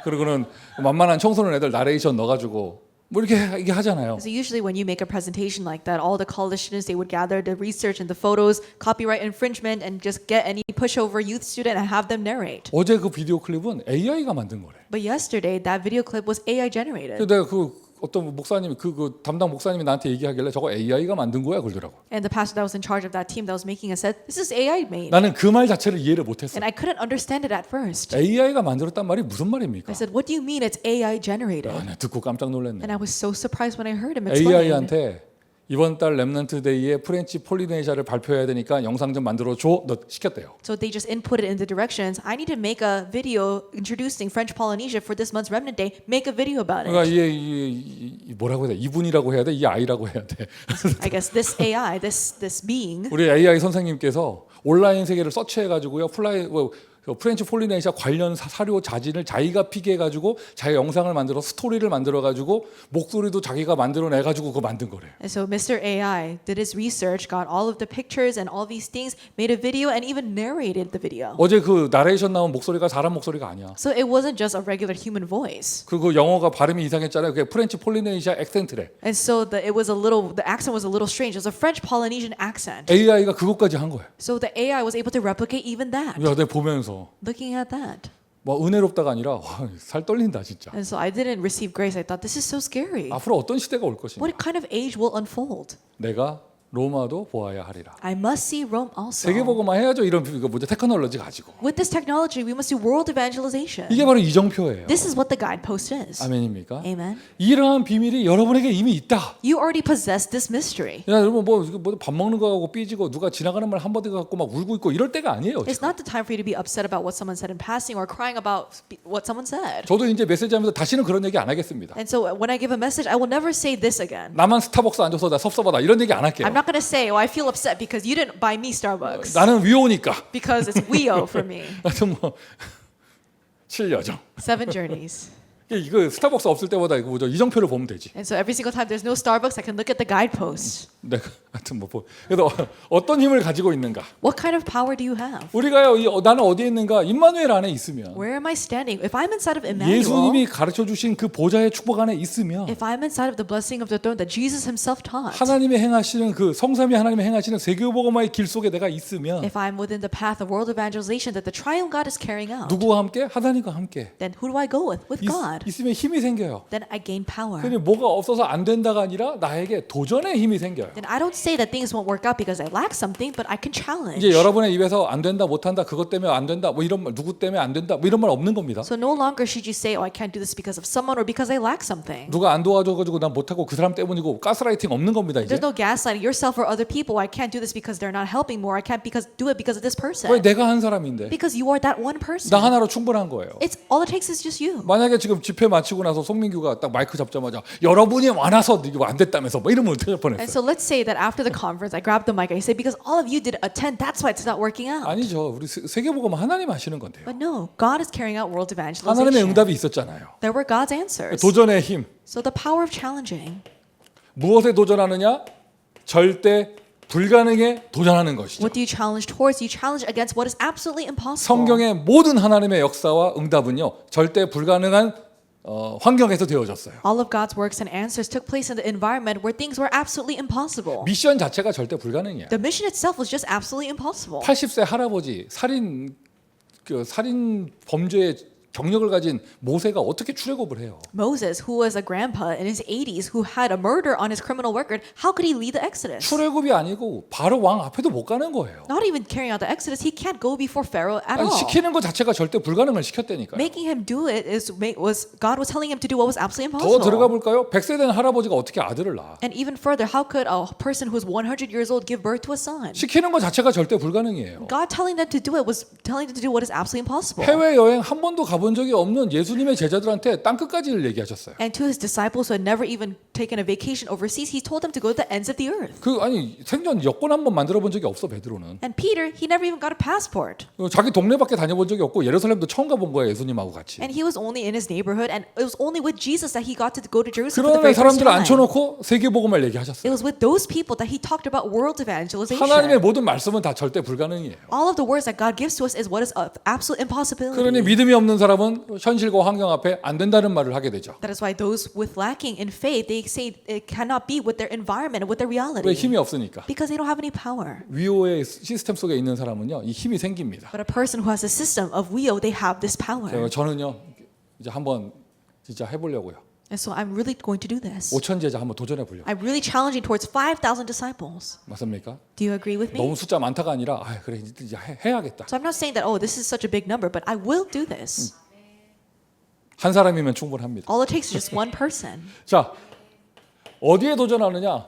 그리고는 만만한 청소년 애들 나레이션 넣어가지고 뭐 이게 하잖아요. So usually when you make a presentation like that, all the college students, they would gather the research and the photos, copyright infringement, and just get any pushover youth student and have them narrate. 어제 그 비디오 클립은 AI가 만든 거래. But yesterday, that video clip was AI generated. 근데 내가 그 어떤 목사님이 그 담당 목사님이 나한테 얘기하길래 저거 AI가 만든 거야 그러더라고. And the pastor that was in charge of that team that was making it said, this is AI made. 나는 그 말 자체를 이해를 못했어. And I couldn't understand it at first. AI가 만들었단 말이 무슨 말입니까? I said, what do you mean it's AI generated? 나 듣고 깜짝 놀랐네. And I was so surprised when I heard him explain. AI한테 이번 달 렘넌트 데이에 프렌치 폴리네시아를 발표해야 되니까 영상 좀 만들어 줘. 너 시켰대요. So they just inputted in the directions. I need to make a video introducing French Polynesia for this month's Remnant Day. Make a video about 그러니까 it. 이 뭐라고 해야 돼? 이분이라고 해야 돼? 이 아이라고 해야 돼? I guess this AI, this being, 우리 AI 선생님께서 온라인 세계를 서치해가지고요. 프렌치 폴리네시아 관련 사료 자진을 자기가 피기해가지고 자기 영상을 만들어 스토리를 만들어가지고 목소리도 자기가 만들어내가지고 그거 만든 거래. and so Mr. AI did his research, got all of the pictures and all these things, made a video and even narrated the video. 어제 그 나레이션 나온 목소리가 사람 목소리가 아니야. So it wasn't just a regular human voice. 그 영어가 발음이 이상했잖아요. 그게 프렌치 폴리네시아 액센트래. And so the accent was a little strange. It was a French Polynesian accent. AI가 그것까지 한 거야. So the AI was able to replicate even that. 야, 내가 보면서 Looking at that. 뭐 은혜롭다가 아니라 와, 살 떨린다 진짜. And so I didn't receive grace. I thought this is so scary. 앞으로 어떤 시대가 올 것인가? What kind of age will unfold? 내가 로마도 보아야 하리라. I must see Rome also. 세계보고만 해야죠. 이런 이거 뭐죠? 테크놀로지 가지고. With this technology, we must do world evangelization. 이게 바로 이정표예요. This is what the guidepost is. 아멘입니까? Amen. 이러한 비밀이 여러분에게 이미 있다. You already possess this mystery. 야, 여러분 뭐밥 먹는 거 하고 삐지고 누가 지나가는 말 한마디 갖고 막 울고 있고 이럴 때가 아니에요. It's 지금. not the time for you to be upset about what someone said in passing or crying about what someone said. 저도 이제 메시지하면서 다시는 그런 얘기 안 하겠습니다. And so when I give a message, I will never say this again. 나만 스타벅스 안 줘서 나 섭섭하다 이런 얘기 안 할게요. I'm not going to say, oh, I feel upset because you didn't buy me Starbucks. 나는 위오니까. Because it's WEO for me. 하여튼 뭐 7여정. 7 journeys. 이거 스타벅스 없을 때보다 이거 뭐죠? 이정표를 보면 되지. And so every single time there's no Starbucks, I can look at the guideposts. 내가 하여튼 뭐 그래서 어떤 힘을 가지고 있는가? What kind of power do you have? 우리가요, 나는 어디에 있는가? 임마누엘 안에 있으면, Where am I standing? If I'm inside of Emmanuel, 예수님이 가르쳐 주신 그 보좌의 축복 안에 있으면, if I'm inside of the blessing of the throne that Jesus himself taught, 하나님의 행하시는 그 성삼위 하나님의 행하시는 세계복음화의 길 속에 내가 있으면, if I'm within the path of world evangelization that the triune God is carrying out, 누구와 함께? 하나님과 함께 then who do I go with? With God. 있으면 힘이 생겨요. Then I gain power. 그러니 뭐가 없어서 안 된다가 아니라 나에게 도전의 힘이 생겨요. Then I don't say that things won't work out because I lack something, but I can challenge. 이제 여러분의 입에서 안 된다, 못 한다, 그것 때문에 안 된다, 뭐 이런 말, 누구 때문에 안 된다, 뭐 이런 말 없는 겁니다. So no longer should you say, oh, I can't do this because of someone or because I lack something. 누가 안 도와줘가지고 난 못하고 그 사람 때문이고 가스라이팅 없는 겁니다. 이제 There's no gaslighting yourself or other people. I can't do this because they're not helping more. I can't do it because of this person. 왜 내가 한 사람인데 Because you are that one person. 나 하나로 충분한 거예요. It's all it takes is just you. 만약에 지금 집회 마치고 나서 송민규가 딱 마이크 잡자마자 여러분이 많아서 이거 안 됐다면서 뭐 이러면 어떡할 And 뻔했어요. so let's say that after the conference, I grabbed the mic and I say, because all of you didn't attend, that's why it's not working out. 아니죠. 우리 세계복음 하나님 하시는 건데요. But no, God is carrying out world 하나님의 evangelization. 응답이 있었잖아요. There were God's answers. 도전의 힘. So the power of challenging. 무엇에 도전하느냐? 절대 불가능에 도전하는 것이죠. What do you challenge towards? You challenge against what is absolutely impossible. 성경의 모든 하나님의 역사와 응답은요. 절대 불가능한 환경에서 되어졌어요. All of God's works and answers took place in the environment where things were absolutely impossible. 미션 자체가 절대 불가능이야. The mission itself was just absolutely impossible. 80세 할아버지 살인 범죄에 경력을 가진 모세가 어떻게 출애굽을 해요? Moses, who was a grandpa in his 80s, who had a murder on his criminal record, how could he lead the Exodus? 출애굽이 아니고 바로 왕 앞에도 못 가는 거예요. Not even carrying out the Exodus, he can't go before Pharaoh at 아니, all. 시키는 것 자체가 절대 불가능을 시켰다니까요. Making him do it was God was telling him to do what was absolutely 더 들어가 impossible. 볼까요? 100세 된 할아버지가 어떻게 아들을 낳아? And even further, how could a person who's 100 years old give birth to a son? 시키는 것 자체가 절대 불가능이에요. God telling them to do it was telling them to do what is absolutely impossible. 해외 여행 한 번도 가본 적이 없는 예수님의 제자들한테 땅 끝까지를 얘기하셨어요. And to his disciples who had never even taken a vacation overseas, he told them to go to the ends of the earth. 그 아니 생전 여권 한 번 만들어 본 적이 없어 베드로는. And Peter, he never even got a passport. 자기 동네밖에 다녀본 적이 없고 예루살렘도 처음 가본 거예요 예수님하고 같이. And he was only in his neighborhood, and it was only with Jesus that he got to go to Jerusalem 그러나 for the very first 사람들을 time. 앉혀놓고 세계복음을 It 얘기하셨어요. was with those people that he talked about world evangelization. 하나님의 모든 말씀은 다 절대 불가능이에요. All of the words that God gives to us is what is of absolute impossibility. 그러니 믿음이 없는 사람은 현실과 환경 앞에 안 된다는 말을 하게 되죠. That is why those with lacking in faith, they say it cannot be with their environment and with their 왜 reality. 힘이 없으니까. Because they don't have any power. 위오의 시스템 속에 있는 사람은요 이 힘이 생깁니다. But a person who has a system of wheel, they have this power. 저는요 이제 한번 진짜 해보려고요. And so I'm really going to do this. 5천 제자 한번 도전해 보려고. I'm really challenging towards 5,000 disciples. 맞습니까? Do you agree with me? 너무 숫자 많다가 아니라 그래 이제 해야겠다. So I'm not saying that, oh, this is such a big number, but I will do this. 한 사람이면 충분합니다. All it takes is just one person. 자 어디에 도전하느냐?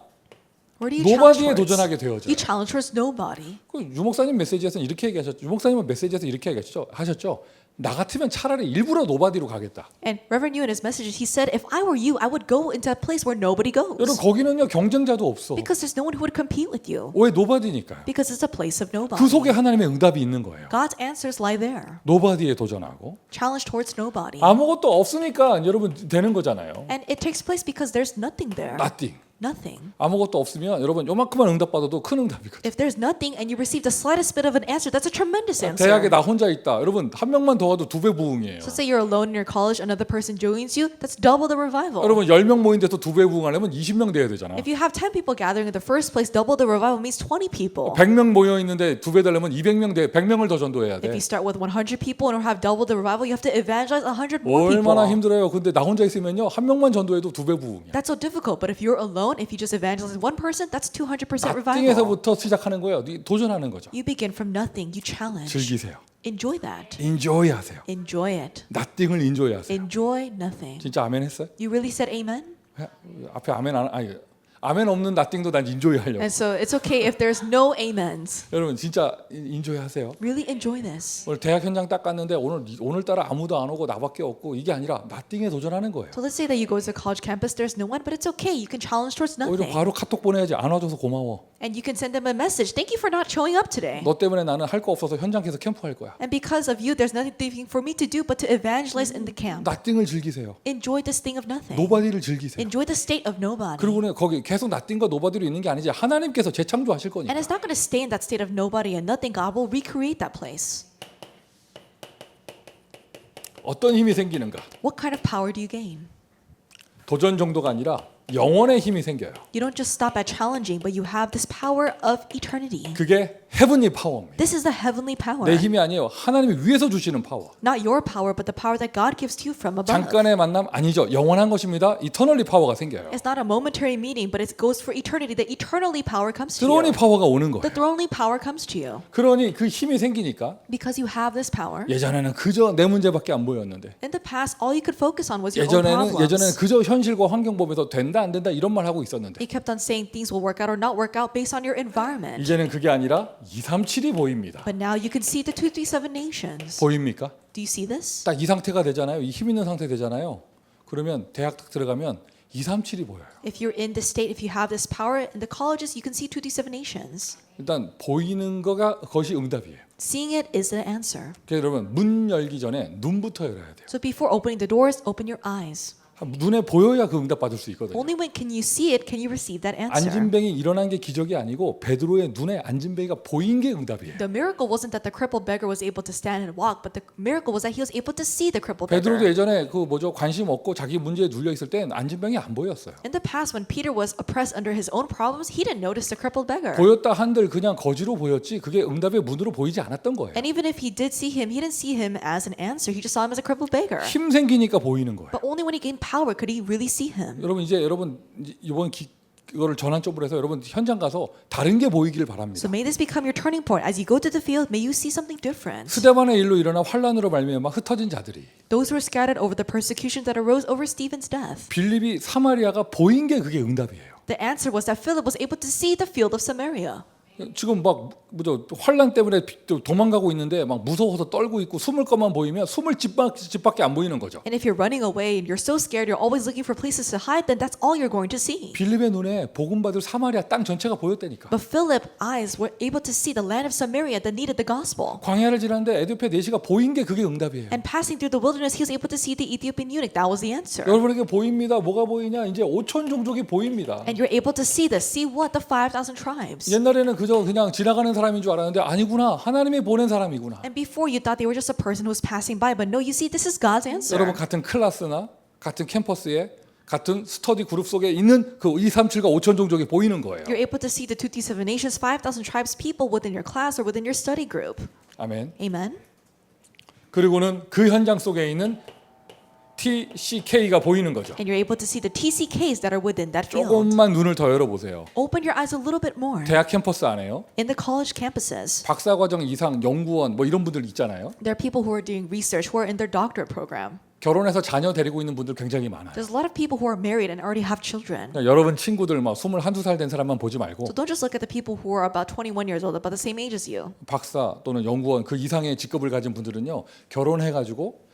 Where do you challenge 노바디에 towards? 도전하게 되어져요. You challenge towards nobody. 그 유목사님 메시지에서는 이렇게 얘기하셨죠. 유목사님은 메시지에서 이렇게 하셨죠. 나 같으면 차라리 일부러 노바디로 가겠다. And Reverend Yu in his messages, he said, if I were you, I would go into a place where nobody 여러분 goes. 거기는요 경쟁자도 없어. Because there's no one who would compete with you. 왜 노바디니까요. Because it's a place of nobody. 그 속에 하나님의 응답이 있는 거예요. God's answers lie there. 노바디에 도전하고 Challenge towards nobody. 아무것도 없으니까 여러분 되는 거잖아요. And it takes place because there's nothing there. nothing. Nothing. 아무것도 없으면 여러분 요만큼만 응답 받아도 큰 응답이거든요. If there's nothing and you receive the slightest bit of an answer, that's a tremendous answer. 대학에 나 혼자 있다. 여러분 한 명만 더 와도 2배 부흥이에요. So say you're alone in your college, another person joins you, that's double the revival. 여러분 10명 모인 데서 2배 부흥하려면 20명 돼야 되잖아. If you have 10 people gathering in the first place, double the revival means 20 people. 100명 모여 있는데 2배 되려면 200명 돼. 100명을 더 전도해야 If 돼. you start with 100 people and have double the revival, you have to evangelize 100 more 얼마나 people. 힘들어요. 근데 나 혼자 있으면요. 한 명만 전도해도 2배 부흥이야. That's so difficult. But if you're alone, if you just evangelize one person, that's 200% revival. 나띵에서부터 시작하는 거예요. 도전하는 거죠. You begin from nothing. You challenge. 즐기세요. Enjoy that. 인조이 하세요. Enjoy it. 나띵을 인조이 하세요. Enjoy nothing. 진짜 아멘 했어요? You really said amen? 앞에 아멘 아멘 없는 나띵도 난 인조이 하려고. And so it's okay if there's no amens. 여러분 진짜 인조이 하세요. Really enjoy this. 오늘 대학 현장 딱 갔는데 오늘따라 아무도 안 오고 나밖에 없고 이게 아니라 나띵에 도전하는 거예요. So let's say that you go to the college campus, there's no one, but it's okay. You can challenge towards 오히려 nothing. 바로 카톡 보내야지 안 와줘서 고마워. And you can send them a message. Thank you for not showing up today. 너 때문에 나는 할 거 없어서 현장에서 캠프할 거야. And because of you, there's nothing for me to do but to evangelize in the camp. 나띵을 즐기세요. Enjoy this thing of nothing. 노바디를 즐기세요. Enjoy the state of nobody. 그리고는 거기 계속 나띵과 노바디로 있는 게 아니지 하나님께서 재창조하실 거니까. And it's not going to stay in that state of nobody and nothing. God will recreate that place. 어떤 힘이 생기는가? What kind of power do you gain? 도전 정도가 아니라 영원의 힘이 생겨요. You don't just stop at challenging, but you have this power of eternity. 그게 헤븐리 파워입니다. This is the heavenly power. 내 힘이 아니에요. 하나님이 위에서 주시는 파워. Not your power, but the power that God gives to you from above. 잠깐의 만남 아니죠. 영원한 것입니다. 이터널리 파워가 생겨요. It's not a momentary meeting, but it goes for eternity. The eternally power comes to 드론이 you. 파워가 오는 The 거예요. thronely power comes to you. 그러니 그 힘이 생기니까 Because you have this power. 예전에는 그저 내 문제밖에 안 보였는데 In the past, all you could focus on was your own 예전에는 problems. 그저 현실과 환경 보면서 된다 안 된다 이런 말 하고 있었는데 You kept on saying things will work out or not work out based on your environment. 이제는 그게 아니라 237이 보입니다. But now you can see the 237 nations. 보입니까? Do you see this? 딱 이 상태가 되잖아요. 이 힘 있는 상태 되잖아요. 그러면 대학 딱 들어가면 237이 보여요. If you're in this state, if you have this power in the colleges, you can see 237 nations. 일단 보이는 거가 그것이 응답이에요. Seeing it is the answer. 그래서 여러분 문 열기 전에 눈부터 열어야 돼요. So before opening the doors, open your eyes. 눈에 보여야 그 응답 받을 수 있거든요. Only when can you see it can you receive that answer. 안진뱅이 일어난 게 기적이 아니고 베드로의 눈에 안진뱅이가 보인 게 응답이에요. The miracle wasn't that the crippled beggar was able to stand and walk, but the miracle was that he was able to see the crippled 베드로도 beggar. 예전에 그 관심 없고 자기 문제에 눌려 있을 땐 안진뱅이 안 보였어요. In the past, when Peter was oppressed under his own problems, he didn't notice the crippled beggar. 보였다 한들 그냥 거지로 보였지 그게 응답의 문으로 보이지 않았던 거예요. And even if he did see him, he didn't see him as an answer. He just saw him as a crippled beggar. 힘 생기니까 보이는 거예요. But only when he gained power could he really see him. 여러분 이번 이거를 전환점으로 해서 여러분 현장 가서 다른 게 보이기를 바랍니다. So may this become your turning point. As you go to the field, may you see something different. 스데반의 일로 일어나 환란으로 말미암아 흩어진 자들이 Those who were scattered over the persecution that arose over Stephen's death. 빌립이 사마리아가 보인 게 그게 응답이에요. The answer was that Philip was able to see the field of Samaria. 지금 막 환란 때문에 도망가고 있는데 막 무서워서 떨고 있고 숨을 것만 보이면 숨을 집밖에 안 보이는 거죠. And if you're running away and you're so scared, you're always looking for places to hide, then that's all you're going to see. 빌립의 눈에 복음 받을 사마리아 땅 전체가 보였다니까. But Philip's eyes were able to see the land of Samaria that needed the gospel. 광야를 지나는데 에디오피아 내시가 보인 게 그게 응답이에요. And passing through the wilderness, he was able to see the Ethiopian eunuch. That was the answer. 여러분에게 보입니다. 뭐가 보이냐? 이제 5천 종족이 보입니다. And you're able to see this. See what? The 5,000 tribes. 옛날에는 그냥 지나가는 사람인 줄 알았는데 아니구나. 하나님이 보낸 사람이구나. And before you thought they were just a person who was passing by, but no, you see, this is God's answer. 여러분 같은 클래스나 같은 캠퍼스에 같은 스터디 그룹 속에 있는 그 237과 5천 종족이 보이는 거예요. You're able to see the 237 nations, 5,000 tribes, people within your class or within your study group. 아멘. Amen. 그리고는 그 현장 속에 있는 TCK가 보이는 거죠. And you're able to see the TCKs that are within that field. 조금만 눈을 더 열어보세요. Open your eyes a little bit more. 대학 캠퍼스 안에요. In the college campuses, 박사과정 이상 연구원 뭐 이런 분들 있잖아요. there are people who are doing research who are in their doctorate program. 결혼해서 자녀 데리고 있는 분들 굉장히 많아요. There's a lot of people who are married and already have children. 그러니까 여러분 친구들 막 21~22살 된 사람만 보지 말고 So don't just look at the people who are about 21 years old, about the same age as you. 박사 또는 연구원 그 이상의 직급을 가진 분들은요. 결혼해가지고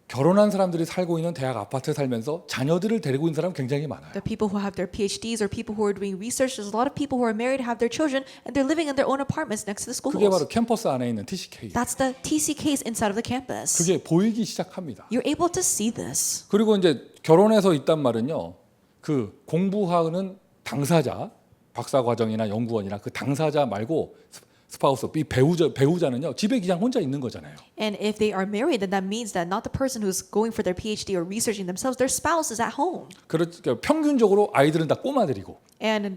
결혼한 사람들이 살고 있는 대학 아파트에 살면서 자녀들을 데리고 있는 사람 굉장히 많아요. The people who have their PhDs or people who are doing research, there's a lot of people who are married, have their children, and they're living in their own apartments next to the 그게 바로 schools. 캠퍼스 안에 있는 TCK. That's the TCKs inside of the campus. 그게 보이기 시작합니다. You're able to see this. 그리고 이제 결혼해서 있단 말은요. 그 공부하는 당사자, 박사 과정이나 연구원이나 그 당사자 말고 스파우스, 이 배우자는요. 집에 그냥 혼자 있는 거잖아요. And if they are married, then that means that not the person who's going for their PhD or researching themselves, their spouse is at home. 그러니까 평균적으로 아이들은 다 꼬마들이고 And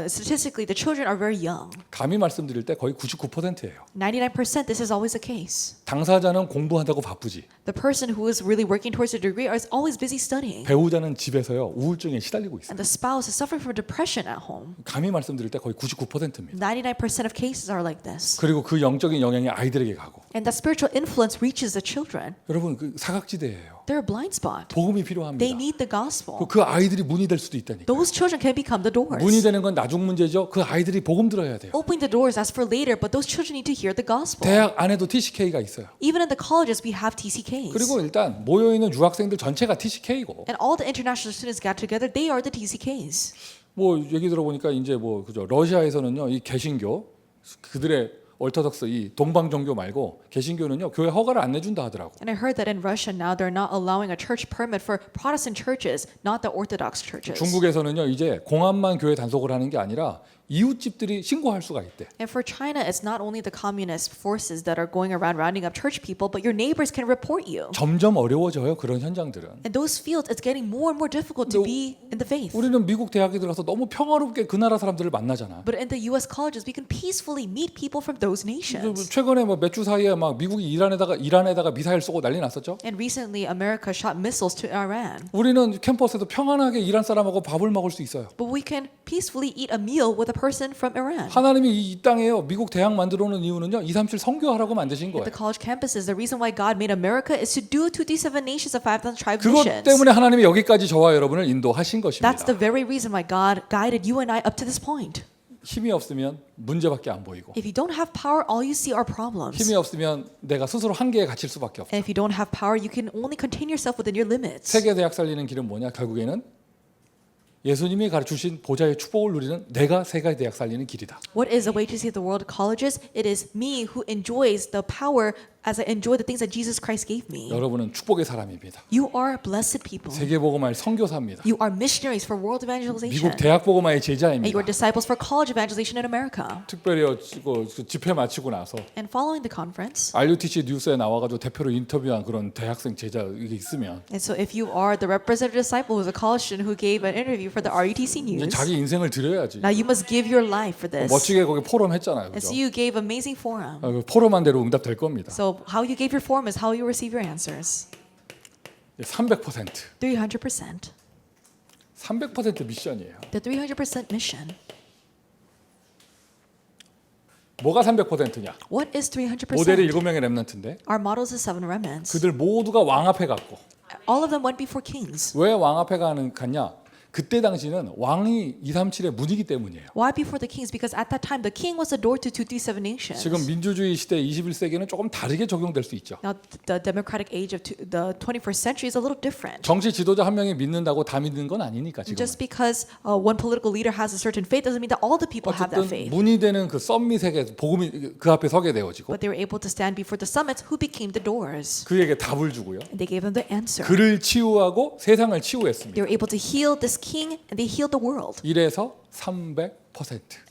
statistically, the children are very young. 감히 말씀드릴 때 거의 99%예요. 99%, this is always the case. 당사자는 공부한다고 바쁘지. The person who is really working towards a degree is always busy studying. 배우자는 집에서요. 우울증에 시달리고 있어요. And the spouse is suffering from depression at home. 감히 말씀드릴 때 거의 99%입니다. 99% of cases are like this. 그리고 그 영적인 영향이 아이들에게 가고. And that spiritual influence reaches the children. 여러분 그 사각지대예요. They're a blind spot. 복음이 필요합니다. They need the gospel. 그 아이들이 문이 될 수도 있다니까. Those children can become the doors. 문이 되는 건 나중 문제죠. 그 아이들이 복음 들어야 돼요. Opening the doors, that's for later, but those children need to hear the gospel. 대학 안에도 TCK가 있어요. Even in the colleges, we have TCKs. 그리고 일단 모여 있는 유학생들 전체가 TCK고. And all the international students got together, they are the TCKs. 뭐 얘기 들어보니까 이제 뭐 그죠. 러시아에서는요. 이 개신교 그들의 얼토덕스 이 동방 종교 말고 개신교는요. 교회 허가를 안 내준다 하더라고. And I heard that in Russia now they're not allowing a church permit for Protestant churches, not the Orthodox churches. 중국에서는요. 이제 공안만 교회 단속을 하는 게 아니라 이웃집들이 신고할 수가 있대. And for China, it's not only the communist forces that are going around rounding up church people, but your neighbors can report you. 점점 어려워져요. 그런 현장들은. And those fields, it's getting more and more difficult to be in the faith. 우리는 미국 대학에 들어가서 너무 평화롭게 그 나라 사람들을 만나잖아. But in the U.S. colleges, we can peacefully meet people from those nations. 최근에 뭐 몇 주 사이에 막 미국이 이란에다가 미사일 쏘고 난리 났었죠. And recently, America shot missiles to Iran. 우리는 캠퍼스에도 평안하게 이란 사람하고 밥을 먹을 수 있어요. But we can peacefully eat a meal with a person from Iran. 하나님이 이 땅에요. 미국 대학 만들어 놓은 이유는요. 237 선교하라고 만드신 거예요. The college campuses, the reason why God made America is to do 237 nations of 5,000 tribes 그것 missions. 때문에 하나님이 여기까지 저와 여러분을 인도하신 것입니다. That's the very reason why God guided you and I up to this point. 힘이 없으면 문제밖에 안 보이고 If you don't have power, all you see are problems. 힘이 없으면 내가 스스로 한계에 갇힐 수밖에 없어. And if you don't have power, you can only contain yourself within your limits. 세계 대학 살리는 길은 뭐냐? 결국에는 예수님이 가르치신 보좌의 축복을 누리는 내가 세계 대학 살리는 길이다. What is the way to save the world colleges? It is me who enjoys the power as I enjoy the things that Jesus Christ gave me. 여러분은 축복의 사람입니다. You are blessed people. 세계복음화의 선교사입니다. You are missionaries for world evangelization. 미국 대학복음화의 And 제자입니다. you are disciples for college evangelization in America. 특별히 집회 마치고 나서 And following the conference, RUTC 뉴스에 나와가지고 대표로 인터뷰한 그런 대학생 제자 이게 있으면 and so if you are the representative disciple who's a college student who gave an interview for the RUTC 이제 News, 자기 인생을 드려야지. now you must give your life for this. 멋지게 거기 포럼 했잖아요. And 그죠? so you gave amazing forum. 그 포럼한 대로 응답될 겁니다. So how you gave your forum is how you receive your answers. 300%. 300%. 300% 미션이에요. The 300% mission. 뭐가 300%냐? What is 300%? 모델이 7명의 렘넌트인데 Our models is 7 remnants. 그들 모두가 왕 앞에 갔고 All of them went before kings. 왜 왕 앞에 갔냐? 그때 당시는 왕이 237의 문이기 때문이에요. Why before the kings? Because at that time the king was the door to 237 nations. 지금 민주주의 시대 21세기는 조금 다르게 적용될 수 있죠. Now the democratic age of the 21st century is a little different. 정치 지도자 한 명이 믿는다고 다 믿는 건 아니니까 지금. Just because one political leader has a certain faith doesn't mean that all the people have that 어쨌든 faith. 문이 되는 그 썸밋에게 복음이 그 앞에 서게 되어지고 But they were able to stand before the summits who became the doors. 그에게 답을 주고요. And they gave them the answer. 그를 치유하고 세상을 치유했습니다. They were able to heal this king and they healed the world. 이래서 300%.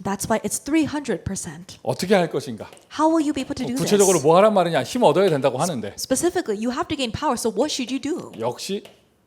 That's why it's 300%. 어떻게 할 것인가? How will you be able to do 구체적으로 this? 뭐 하란 말이냐? 힘 얻어야 된다고 하는데 Specifically, you have to gain power. So what should you do? 역시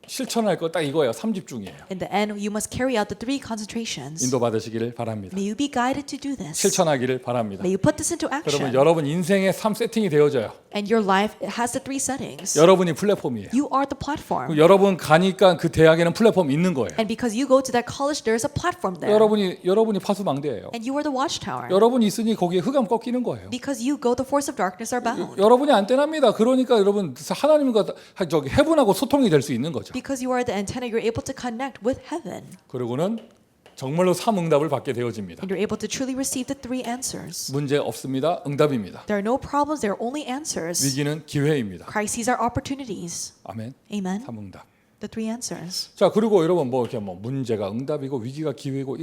실천할 거 딱 이거예요. 3집중이에요. In the end, you must carry out the 3 concentrations. 인도 받으시기를 바랍니다. May you be guided to do this. 실천하기를 바랍니다. May you put this into 그러면 action. 여러분 인생의 3 세팅이 되어져요. And your life has the 3 settings. 여러분이 플랫폼이에요. You are the platform. 여러분 가니까 그 대학에는 플랫폼 있는 거예요. And because you go to that college, there is a platform there. 여러분이 파수망대예요. And you are the watchtower. 여러분이 있으니 거기에 흑암 꺾이는 거예요. Because you go, the force of darkness are bound. 여러분이 안테나입니다. 그러니까 여러분 하나님과 저기 해분하고 소통이 될 수 있는 거죠. Because you are the antenna, you're able to connect with heaven. 그리고는 정말로 3응답을 받게 되어집니다. And you're able to truly receive the 3 answers. 문제 없습니다. 응답입니다. There are no problems, there are only answers. 위기는 기회입니다. Crises are opportunities. 아멘. Amen. 3응답. The 3 answers. 자, 그리고 여러분 뭐 이렇게 뭐 문제가 응답이고 위기가 기회고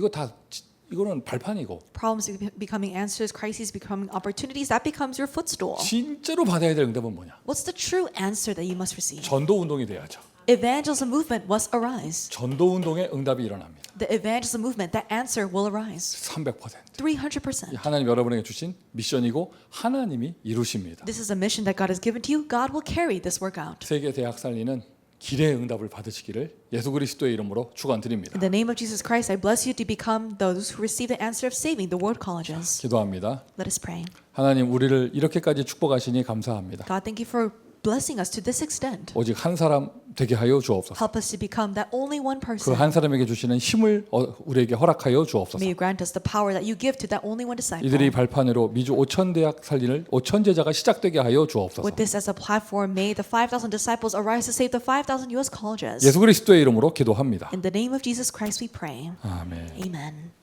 이거는 발판이고 Problems becoming answers, crises becoming opportunities, that becomes your footstool. 진짜로 받아야 될 응답은 뭐냐? What's the true answer that you must receive? 전도 운동이 돼야죠. Evangelism movement must arise. 전도 운동에 응답이 일어납니다. The evangelism movement, that answer will arise. 300%. 300%. 하나님 여러분에게 주신 미션이고 하나님이 이루십니다. This is a mission that God has given to you. God will carry this work out. 세계 대학 살리는 길의 응답을 받으시기를 예수 그리스도의 이름으로 축원드립니다. In the name of Jesus Christ, I bless you to become those who receive the answer of saving the world colleges. 기도합니다. Let us pray. 하나님 우리를 이렇게까지 축복하시니 감사합니다. God, thank you for blessing us to this extent. 오직 한 사람 되게 하여 주옵소서. Help us to become that only one 그 person. 한 사람에게 주시는 힘을 우리에게 허락하여 주옵소서. May you grant us the power that you give to that only one disciple. 이들이 발판으로 미주 5천 대학 살리는 5천 제자가 시작되게 하여 주옵소서. With this as a platform, may the 5,000 disciples arise to save the 5,000 U.S. colleges. 예수 그리스도의 이름으로 기도합니다. In the name of Jesus Christ we pray. 아멘. Amen.